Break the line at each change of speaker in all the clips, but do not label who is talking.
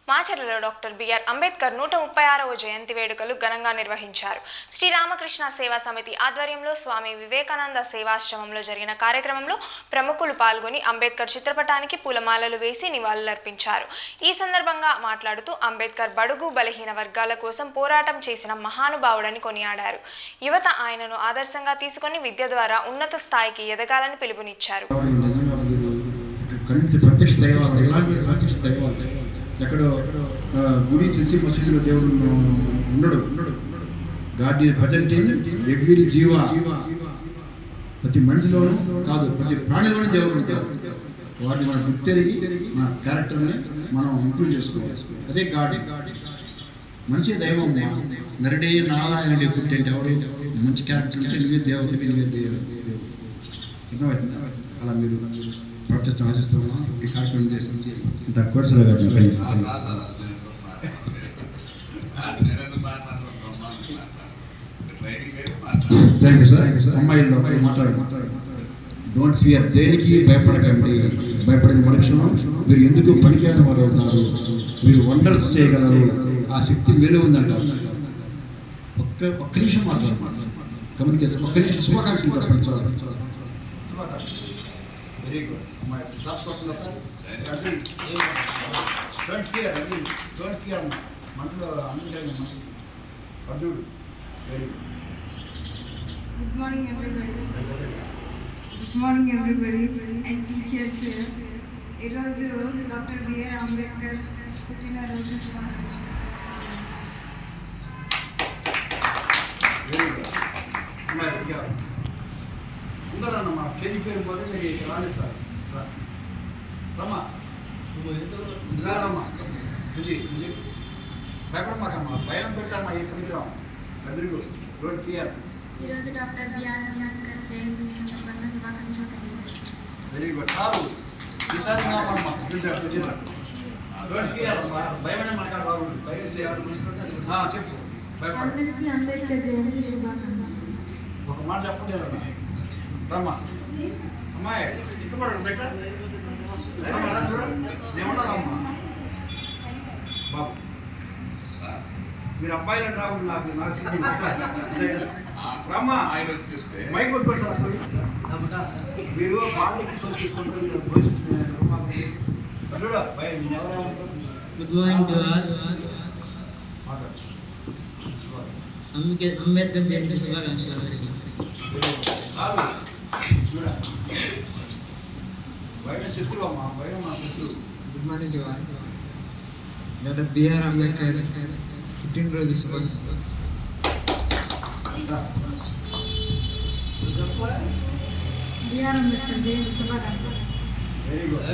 మాచర్లలో doctor BR Ambedkar 136వ జయంతి వేడుకలు ఘనంగా నిర్వహించారు. శ్రీరామకృష్ణ సేవా సమితి ఆధ్వర్యంలో స్వామి వివేకానంద సేవాశ్రమంలో జరిగిన కార్యక్రమంలో ప్రముఖులు పాల్గొని అంబేద్కర్ చిత్రపటానికి పూలమాలలు వేసి నివాళులర్పించారు. ఈ సందర్భంగా మాట్లాడుతూ అంబేద్కర్ బడుగు బలహీన వర్గాల కోసం పోరాటం చేసిన మహానుభావుడని కొనియాడారు. యువత ఆయనను ఆదర్శంగా తీసుకొని విద్య ద్వారా ఉన్నత స్థాయికి ఎదగాలని పిలుపునిచ్చారు.
ఎక్కడో గుడి చర్చి మసీదులో దేవుడు ఉండడు. God is present in every జీవ. ప్రతి మనిషిలోనూ కాదు, ప్రతి ప్రాణిలోనూ దేవుడు ఉంటాడు. వాటిని మనం గుర్తెరిగి మన క్యారెక్టర్ని మనం ఇంప్రూవ్ చేసుకోవాలి. అదే గాడ్. మంచి దైవం నరడే నారాయణుడి పుట్టేంటి ఎవడు మంచి క్యారెక్టర్ అంటే నువ్వే దేవత, నువ్వే దేవుడు. అర్థమవుతుందా? అలా మీరు ప్రవర్తిస్తూ ఆశిస్తున్నాం. ఈ కార్యక్రమం చేసి ఇంత కోర్సులో థ్యాంక్ యూ సార్. అమ్మాయిల్లో మాట్లాడు. Don't fear. దేనికి భయపడకండి. భయపడిన మనుషులు మీరు ఎందుకు పనికిరాని వారు అవుతారు. మీరు వండర్స్ చేయగలరు. ఆ శక్తి మీలో ఉందంటారు. ఒక్క నిమిషం మాట్లాడు. కమ్యూనికేషన్ ఒక్క నిమిషం. శుభాకాంక్షలు ప్రపంచాలు. Very good. My class partner, don't fear. Don't fear. మనలో అందరికీ అర్జుడు. Very good.
Good morning everybody. Good morning everybody and teachers. ఈరోజు డాక్టర్ బిఆర్ అంబేద్కర్ పుట్టినరోజు శుభాకాంక్షలు.
Very good. అందరూ మా కేజీ పేరు పోతే మీరు రానిస్తారు. రమ్మా రమ్మా భయపడమాకమ్మా. భయం పెడతామా ఈ పనికిరాం. Very good. Don't fear.
ఈరోజు డాక్టర్ బిఆర్ అంబేద్కర్ జయంతి సందర్భంగా శుభాకాంక్షలు తెలియజేస్తున్నాను.
Very good. చాలు. ఈసారి డోంట్ ఫియర్. భయమనే మనకాడ బాగుంటుంది. భయం చేయాలి. చెప్పు.
అందరికీ అంబేద్కర్ జయంతి శుభాకాంక్షలు.
ఒక మాట చెప్పండి. రమ్మా అమ్మాయి చిక్కపడదు బెట్ట. నేనున్నానమ్మా బాబు. మీరు అబ్బాయిలు రావు. నాకు రమ్మా మైక్ కొట్టుకుంటారు. మీరు బాగా తీసుకుంటారు.
Good morning to us. Ambedkar Jayanti శుభాకాంక్షలు.
బయట శత్రువు అమ్మా. బయట మా శత్రువు.
Good morning to all. Doctor BR Ambedkar పుట్టినరోజు శుభాకాంక్షలు.
బిఆర్ అంబేద్కర్ జయంతి శుభాకాంక్షలు.
Very good.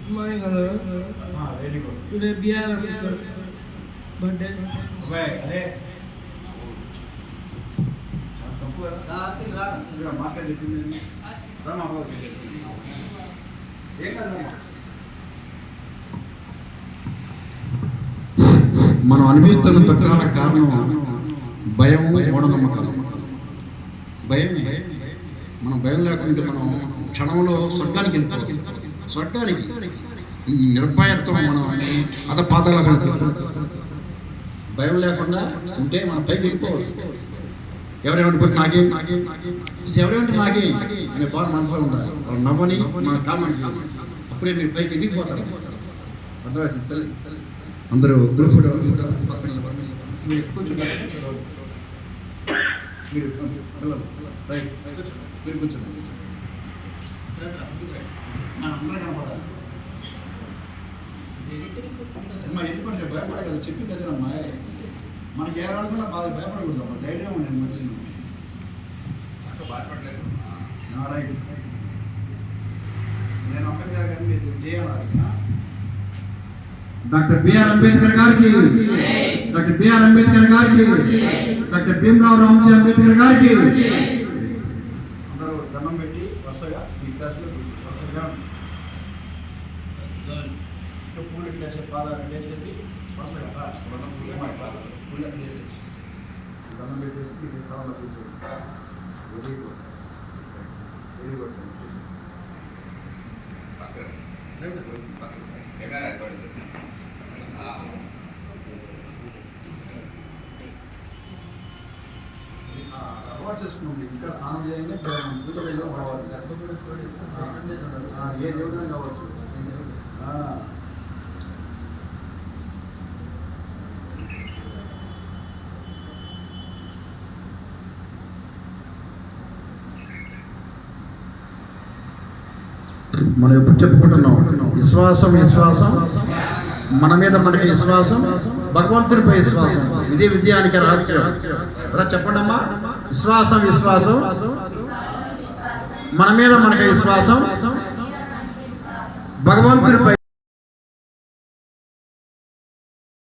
Good morning hello.
Very good.
Today BR Ambedkar birthday.
అదే మాట్లాడి చెప్పింది. ఏం కాదమ్మా. మనం అనిపిస్తున్న ప్రకార కారణం భయం, మూఢనమ్మకాలు. భయం. మనం భయం లేకుంటే మనం క్షణంలో స్వర్గానికి వెళ్ళిపోవాలి. స్వర్గానికి నిర్భయత్వం. మనం అత పాతాల భయం లేకుండా ఉంటే మనం పైకి వెళ్ళిపోవాలి. ఎవరేమంటే నాకే ఎవరేమంటే నాకే అనే బాధ మనసులో ఉండాలి. వాళ్ళు నవ్వని మన కామెంట్ అప్పుడే మీరు పైకి ఎదిగిపోతారు. అర్థమవుతుంది. అందరూ గ్రూప్ ఫోటో మీరు కూర్చుంటారు. మీరు రైట్ మీరు కూర్చోండి. అందరూ కనపడాలి. అమ్మా ఎందుకంటే భయపడే కదా. చెప్పి కదమ్మా. మనకి ఏ రాడుకున్నా బాగా భయపడకూడదు. అమ్మా ధైర్యం ఉండండి. మంచి రైట్. నేను ఒక్కరిగా కానీ మీరు చేయాలి. డాక్టర్ బిఆర్ అంబేద్కర్ గారికి, డాక్టర్ బిఆర్ అంబేద్కర్ గారికి, డాక్టర్ భీమరావు రామజీ అంబేద్కర్ గారికి అందరూ దండం పెట్టి వరుసగా ఈ క్లాసులో వరుసగా పూలు వేసే పాదాలు వేసేసి వరుసగా పూల వేసేసి దండం పెట్టేసి కావాలి కూర్చోండి. Very good. Very good. ఇంకా స్నానం చేయండి పూజలో కావాలి ఏ దేవుడు కావచ్చు. మనం ఎప్పుడు చెప్పుకుంటున్నాం విశ్వాసం మన మీద మనకి విశ్వాసం, భగవంతుడిపై విశ్వాసం, ఇదే విజయానికి రహస్యం. అలా చెప్పండమ్మా, విశ్వాసం మన మీద మనకి విశ్వాసం, భగవంతుడిపై